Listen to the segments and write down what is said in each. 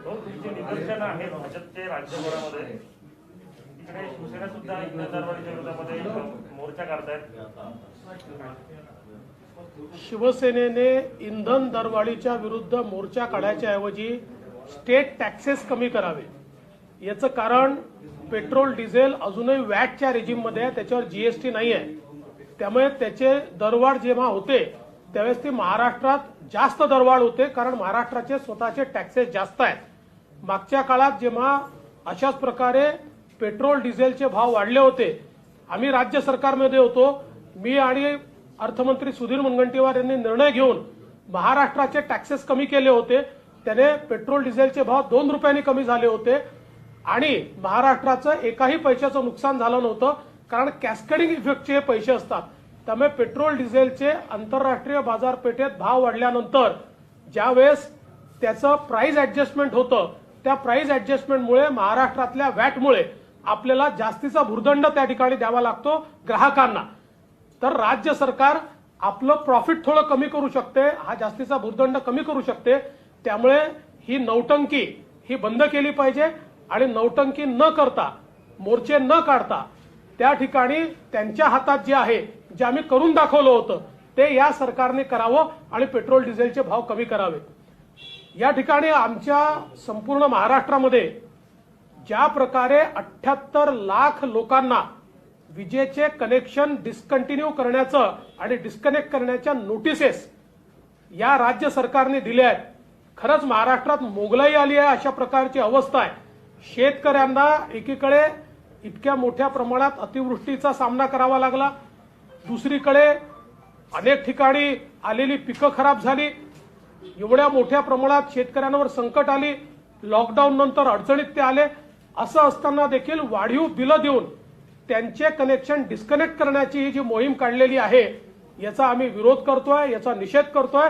निदर्शन आहे भाजपचे राज्यभरामध्ये, तिकडे शिवसेना सुद्धा इंधन दरवाढीच्या विरोधामध्ये मोर्चा काढतायत। शिवसेनेने इंधन दरवाढीच्या विरुद्ध मोर्चा काढायच्या ऐवजी स्टेट टॅक्सेस कमी करावे। याचं कारण पेट्रोल डिझेल अजूनही वॅटच्या रेजिममध्ये आहे, त्याच्यावर जीएसटी नाही आहे। त्यामुळे त्याचे दरवाढ जेव्हा होते त्यावेळेस ती महाराष्ट्रात जास्त दरवाढ होते, कारण महाराष्ट्राचे स्वतःचे टॅक्सेस जास्त आहेत। मागच्या काळात जेव्हा अशाच प्रकारे पेट्रोल डिझेलचे भाव वाढले होते, आम्ही राज्य सरकारमध्ये होतो, मी आणि अर्थमंत्री सुधीर मुनगंटीवार यांनी निर्णय घेऊन महाराष्ट्राचे टॅक्सेस कमी केले होते। त्याने पेट्रोल डिझेलचे भाव 2 रुपयांनी कमी झाले होते आणि महाराष्ट्राचं एकाही पैशाचं नुकसान झालं नव्हतं, कारण कॅस्केडिंग इफेक्टचे पैसे असतात। त्यामुळे पेट्रोल डिझेलचे आंतरराष्ट्रीय बाजारपेठेत भाव वाढल्यानंतर ज्यावेळेस त्याचं प्राइस ऍडजस्टमेंट होतं, त्या प्राइस ऍडजस्टमेंटमुळे महाराष्ट्रातल्या वॅटमुळे आपल्याला जास्तीचा भुर्दंड त्या ठिकाणी द्यावा लागतो ग्राहकांना। तर राज्य सरकार आपलं प्रॉफिट थोडं कमी करू शकते, हा जास्तीचा भुर्दंड कमी करू शकते। त्यामुळे ही नौटंकी ही बंद केली पाहिजे आणि नौटंकी न करता, मोर्चे न काढता त्या ठिकाणी त्यांच्या हातात जे आहे, जे आम्ही करून दाखवलं होतं ते या सरकारने करावं आणि पेट्रोल डिझेलचे भाव कमी करावेत। या ठिकाणी आमच्या संपूर्ण महाराष्ट्रामध्ये ज्या प्रकारे 78 लाख लोकांना विजेचे कनेक्शन डिस्कंटिन्यू करण्याचं आणि डिस्कनेक्ट करण्याच्या नोटिसेस या राज्य सरकारने दिल्या आहेत, खरंच महाराष्ट्रात मोगलाई आली आहे अशा प्रकारची अवस्था आहे। शेतकऱ्यांना एकीकडे इतक्या मोठ्या प्रमाणात अतिवृष्टीचा सामना करावा लागला, दुसरीकडे अनेक ठिकाणी आलेली पिकं खराब झाली, एवढ्या मोठ्या प्रमाणात शेतकऱ्यांवर संकट आली, लॉकडाऊन नंतर अडचणीत ते आले। असं असताना देखील वाढीव बिलं देऊन त्यांचे कनेक्शन डिस्कनेक्ट करण्याची ही जी मोहीम काढलेली आहे याचा आम्ही विरोध करतोय, याचा निषेध करतोय।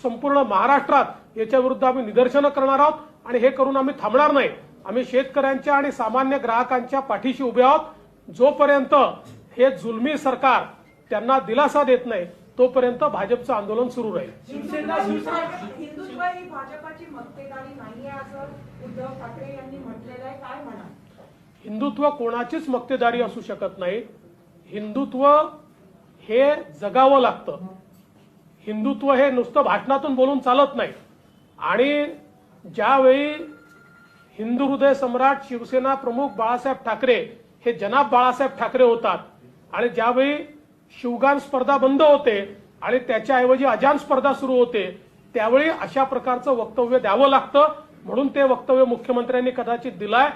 संपूर्ण महाराष्ट्रात याच्या विरुद्ध आम्ही निदर्शनं करणार आहोत आणि हे करून आम्ही थांबणार नाही। आम्ही शेतकऱ्यांच्या आणि सामान्य ग्राहकांच्या पाठीशी उभे आहोत। जोपर्यंत हे जुलमी सरकार त्यांना दिलासा देत नाही तोपर्यंत भाजपचं आंदोलन सुरू राहील। हिंदुत्व ही भाजपची मक्तेदारी नाहीये असं उद्धव ठाकरे यांनी म्हटलेलं आहे, काय म्हणा? हिंदुत्व कोणाचीच मक्तेदारी असू शकत नाही। हिंदुत्व हे जगावं लागतं। हिंदुत्व हे नुसतं भाषणातून बोलून चालत नाही। आणि ज्यावेळी हिंदू हृदय सम्राट शिवसेना प्रमुख बाळासाहेब ठाकरे हे जनाब बाळासाहेब ठाकरे होतात आणि ज्यावेळी शिवगान स्पर्धा बंद होते आणि त्याच्याऐवजी अजान स्पर्धा सुरू होते, त्यावेळी अशा प्रकारचं वक्तव्य द्यावं लागतं। म्हणून ते वक्तव्य मुख्यमंत्र्यांनी कदाचित दिलाय।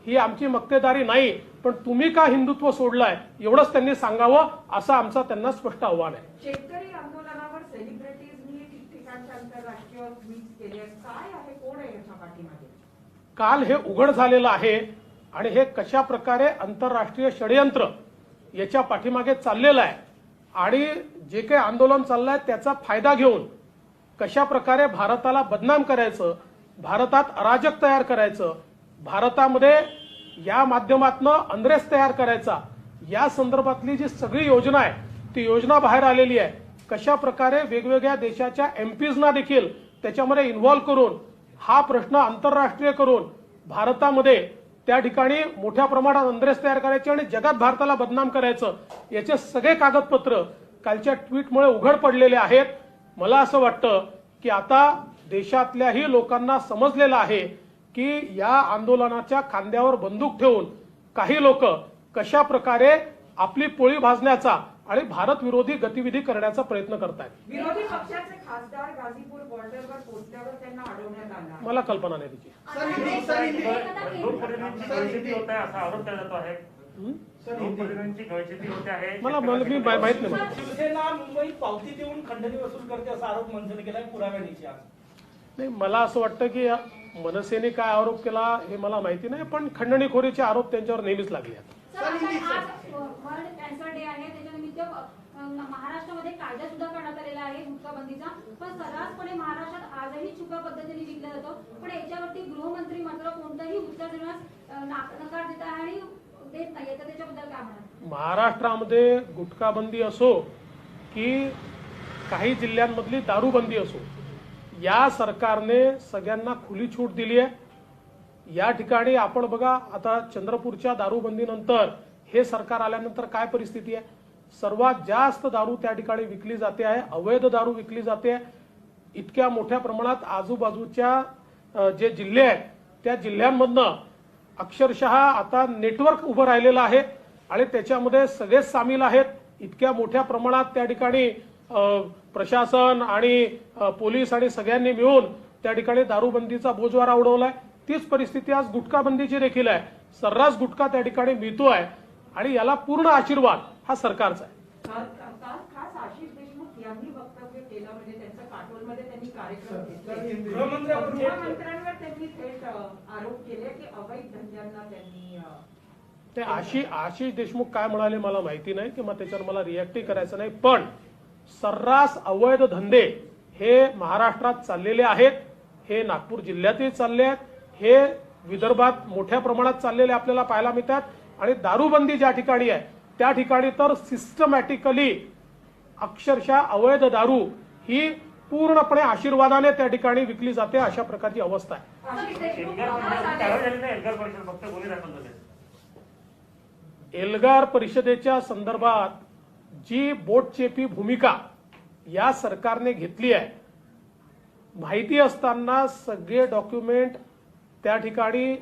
ही आमची मक्तेदारी नाही, पण तुम्ही का हिंदुत्व सोडलाय एवढंच त्यांनी सांगावं असं आमचं त्यांना स्पष्ट आव्हान आहे। शेतकरी आंदोलनावर सेलिब्रिटीजनी ठिकठिकाणच्या आंतरराष्ट्रीय ट्वीट केले, काय आहे, कोण आहे याच्या पाठीमागे? काल हे उघड झालेलं आहे आणि हे कशा प्रकारे आंतरराष्ट्रीय षडयंत्र याच्या पाठीमागे चाललेलं आहे आणि जे काही आंदोलन चाललंय त्याचा फायदा घेऊन कशा प्रकारे भारताला बदनाम करायचं, भारतात अराजक तयार करायचं, भारतामध्ये या माध्यमातून अनरेस्ट तयार करायचा, या संदर्भातली जी सगळी योजना आहे ती योजना बाहेर आलेली आहे। कशा प्रकारे वेगवेगळ्या देशाच्या एमपीजना देखील त्याच्यामध्ये इन्व्हॉल्व करून हा प्रश्न आंतरराष्ट्रीय करून भारतामध्ये त्या ठिकाणी मोठ्या प्रमाणात अनरेस्ट तयार करायचे आणि जगात भारताला बदनाम करायचं, याचे सगळे कागदपत्र कालच्या ट्विटमुळे उघड पडलेले आहेत। मला असं वाटतं की आता देशातल्याही लोकांना समजलेलं आहे की या आंदोलनाच्या खांद्यावर बंदूक ठेवून काही लोक कशा प्रकारे आपली पोळी भाजण्याचा आणि भारत विरोधी गतिविधी करण्याचा प्रयत्न करतायत। विरोधी पक्षाचे खासदार गाझीपूर बॉर्डरवर पोहोचल्यावर त्यांना अडवण्यात आलं, मला कल्पना नाही त्याची। मला मी माहित नाही। शिवसेना मुंबईत पावती देऊन खंडणी वसूल करते असा आरोप मनसेने केलाय पुराव्यानिशी। नाही, मला असं वाटतं की मनसेने काय आरोप केला हे मला माहिती नाही, पण खंडणीखोरीचे आरोप त्यांच्यावर नेहमीच लागले आहेत। वर्ल्ड कॅन्सर डे आहे, त्याच्यानिमित्त महाराष्ट्रामध्ये कायदा सुद्धा करण्यात आलेला आहे हुक्काबंदीचा, पण सर्रासपणे महाराष्ट्रात आजही छुप्या पद्धतीने विकला जातो। पण याच्यावरती गृहमंत्री मात्र कोणताही उत्तर देण्यास नकार देत आहे आणि देत नाहीये, तर त्याच्याबद्दल काय म्हणा? महाराष्ट्रामध्ये गुटखाबंदी असो की काही जिल्ह्यांमधली दारूबंदी असो, या सरकारने सगळ्यांना खुली छूट दिली आहे। या ठिकाणी आपण बघा, आता चंद्रपूरच्या दारूबंदीनंतर हे सरकार आल्यानंतर काय परिस्थिती आहे? सर्वात जास्त दारू त्या ठिकाणी विकली जाते आहे, अवैध दारू विकली जाते. इतक्या मोठ्या प्रमाणात आजूबाजूच्या जे जिल्हे आहेत त्या जिल्ह्यांमधनं अक्षरशः आता नेटवर्क उभं राहिलेलं आहे आणि त्याच्यामध्ये सगळेच सामील आहेत. इतक्या मोठ्या प्रमाणात त्या ठिकाणी प्रशासन आणि पोलीस आणि सगळ्यांनी मिळून त्या ठिकाणी दारूबंदीचा बोजवारा उडवलाय. तीच परिस्थिती आज गुटखाबंदीची देखील आहे. सर्रास गुटखा त्या ठिकाणी मिळतोय आणि याला पूर्ण आशीर्वाद हा सरकारचा आहे. खास आशिष देशमुख यांनी वक्तव्य केलं, म्हणजे त्यांचा काटोलमध्ये त्यांनी कार्यक्रम घेतले. गृहमंत्र्यांवर त्यांनी थेट आरोप केले की अवैध धंद्यांना त्यांनी ते आशिष देशमुख काय म्हणाले मला माहिती नाही, किंवा त्याच्यावर मला रिॲक्टही करायचं नाही. पण सर्रास अवैध धंदे हे महाराष्ट्रात चाललेले आहेत, हे नागपूर जिल्ह्यातही चालले आहेत, हे विदर्भात मोठ्या प्रमाणात चाललेले आपल्याला पाहायला मिळतात. आणि दारूबंदी ज्या ठिकाणी आहे त्या ठिकाणी तर सिस्टमॅटिकली अक्षरशः अवैध दारू ही पूर्णपणे आशीर्वादाने त्या ठिकाणी विकली जाते, अशा प्रकारची अवस्था आहे. एल्गार परिषदेच्या संदर्भात जी बोटचेपी भूमिका या सरकारने घेतली आहे, माहिती असताना सगळे डॉक्युमेंट त्या ठिकाणी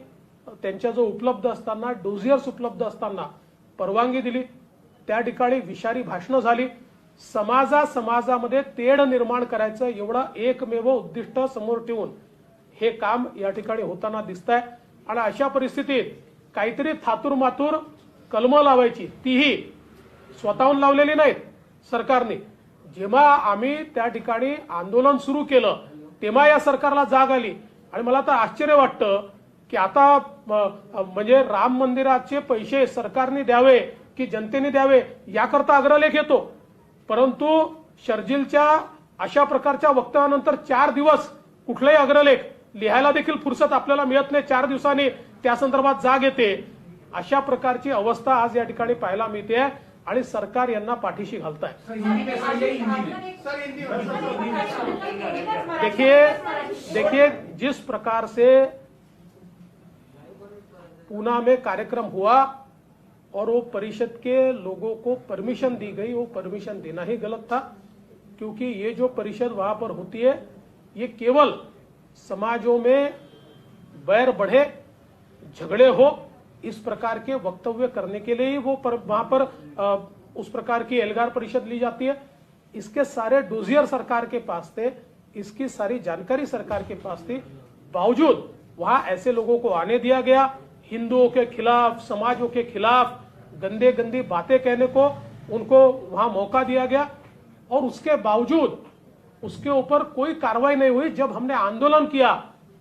त्यांच्याजवळ उपलब्ध असताना, डोझियर्स उपलब्ध असताना परवानगी दिली, त्या ठिकाणी विषारी भाषणं झाली, समाजामध्ये तेढ निर्माण करायचं एवढं एकमेव उद्दिष्ट समोर ठेवून हे काम या ठिकाणी होताना दिसतंय. आणि अशा परिस्थितीत काहीतरी थातूरमातूर कलमं लावायची, तीही स्वतःहून लावलेली नाहीत सरकारने. जेव्हा आम्ही त्या ठिकाणी आंदोलन सुरू केलं तेव्हा या सरकारला जाग आली. आणि मला तर आश्चर्य वाटतं की आता म्हणजे राम मंदिराचे पैसे सरकारने द्यावे की जनतेने द्यावे याकरता अग्रलेख येतो, परंतु शर्जीलच्या अशा प्रकारच्या वक्तव्यानंतर 4 दिवस कुठलाही अग्रलेख लिहायला देखील फुरसत आपल्याला मिळत नाही. 4 दिवसांनी त्या संदर्भात जाग येते. अशा प्रकारची अवस्था आज या ठिकाणी पाहायला मिळते आणि सरकार यांना पाठीशी घालत आहे. देखिए जिस प्रकार से पूना में कार्यक्रम हुआ और वो परिषद के लोगों को परमिशन दी गई, वो परमिशन देना ही गलत था, क्योंकि ये जो परिषद वहां पर होती है ये केवल समाजों में बैर बढ़े, झगड़े हो, इस प्रकार के वक्तव्य करने के लिए ही वो वहां पर उस प्रकार की एल्गार परिषद ली जाती है. इसके सारे डोजियर सरकार के पास थे, इसकी सारी जानकारी सरकार के पास थी, बावजूद वहां ऐसे लोगों को आने दिया गया. हिंदुओं के खिलाफ, समाजों के खिलाफ गंदी बातें कहने को उनको वहां मौका दिया गया और उसके बावजूद उसके ऊपर कोई कार्रवाई नहीं हुई. जब हमने आंदोलन किया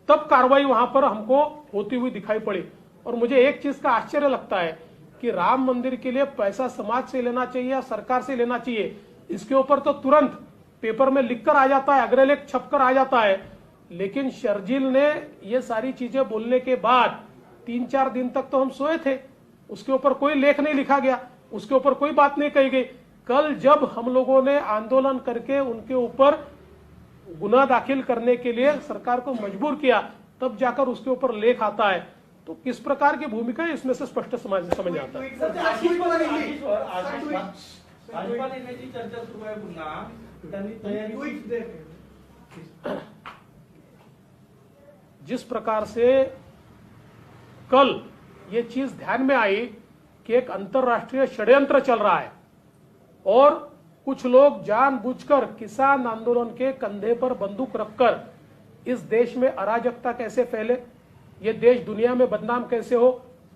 तब कार्रवाई वहां पर हमको होती हुई दिखाई पड़ी. और मुझे एक चीज का आश्चर्य लगता है कि राम मंदिर के लिए पैसा समाज से लेना चाहिए या सरकार से लेना चाहिए, इसके ऊपर तो तुरंत पेपर में लिखकर आ जाता है, अग्रलेख छपकर आ जाता है. लेकिन शर्जील ने ये सारी चीजें बोलने के बाद 3-4 दिन तक तो हम सोए थे, उसके ऊपर कोई लेख नहीं लिखा गया, उसके ऊपर कोई बात नहीं कही गई. कल जब हम लोगों ने आंदोलन करके उनके ऊपर गुनाह दाखिल करने के लिए सरकार को मजबूर किया, तब जाकर उसके ऊपर लेख आता है. तो किस प्रकार की भूमिका है इसमें से स्पष्ट समझ आता है. चर्चा सुरू आहे पुन्हा, त्यांनी तयारी जिस प्रकार से कल ये चीज ध्यान में आई कि एक अंतर्राष्ट्रीय षड्यंत्र चल रहा है और कुछ लोग जानबूझकर किसान आंदोलन के कंधे पर बंदूक रखकर इस देश में अराजकता कैसे फैले, ये देश दुनिया में बदनाम कैसे हो,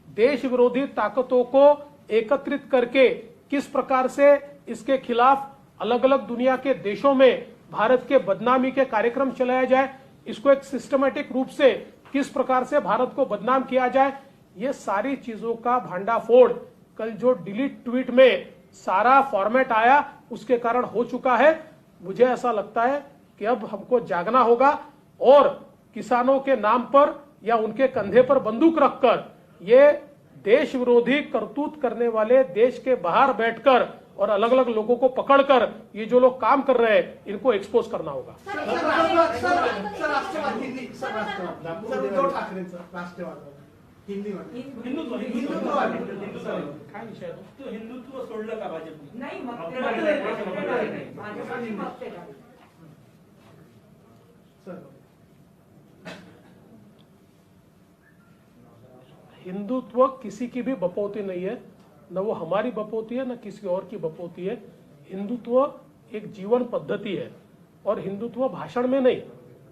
देश विरोधी ताकतों को एकत्रित करके किस प्रकार से इसके खिलाफ अलग अलग दुनिया के देशों में भारत के बदनामी के कार्यक्रम चलाया जाए, इसको एक सिस्टमेटिक रूप से किस प्रकार से भारत को बदनाम किया जाए, ये सारी चीजों का भांडाफोड़ कल जो डिलीट ट्वीट में सारा फॉर्मेट आया उसके कारण हो चुका है. मुझे ऐसा लगता है कि अब हमको जागना होगा और किसानों के नाम पर या उनके कंधे पर बंदूक रखकर ये देश विरोधी करतूत करने वाले देश के बाहर बैठकर और अलग अलग लोगों को पकड़कर ये जो लोग काम कर रहे हैं इनको एक्सपोज करना होगा। राष्ट्रवाद हिंदी सर उद्धव ठाकरेंचं राष्ट्रवाद हिंदुत्व काय विषय आहे तो? तो हिंदुत्व सोडलं का भाजपने? नाही मग ते भाजपाची मक्तेदारी. हिंदुत्व किसी की भी बपौती नहीं है, न वो हमारी बपौती है न किसी और की बपौती है। हिंदुत्व एक जीवन पद्धति है और हिंदुत्व भाषण में नहीं,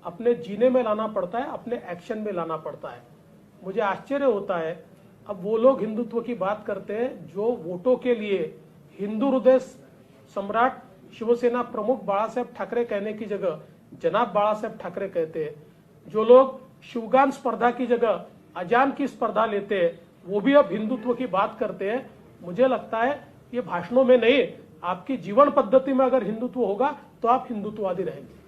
अपने जीने में लाना पड़ता है, अपने एक्शन में लाना पड़ता है। मुझे आश्चर्य होता है अब वो लोग हिंदुत्व की बात करते हैं जो वोटों के लिए हिंदू हृदय सम्राट शिवसेना प्रमुख बाळासाहेब ठाकरे कहने की जगह जनाब बाळासाहेब ठाकरे कहते हैं, जो लोग शिवगान स्पर्धा की जगह अजान की स्पर्धा लेते हैं वो भी अब हिंदुत्व की बात करते हैं। मुझे लगता है ये भाषणों में नहीं, आपकी जीवन पद्धति में अगर हिंदुत्व होगा तो आप हिंदुत्ववादी रहेंगे।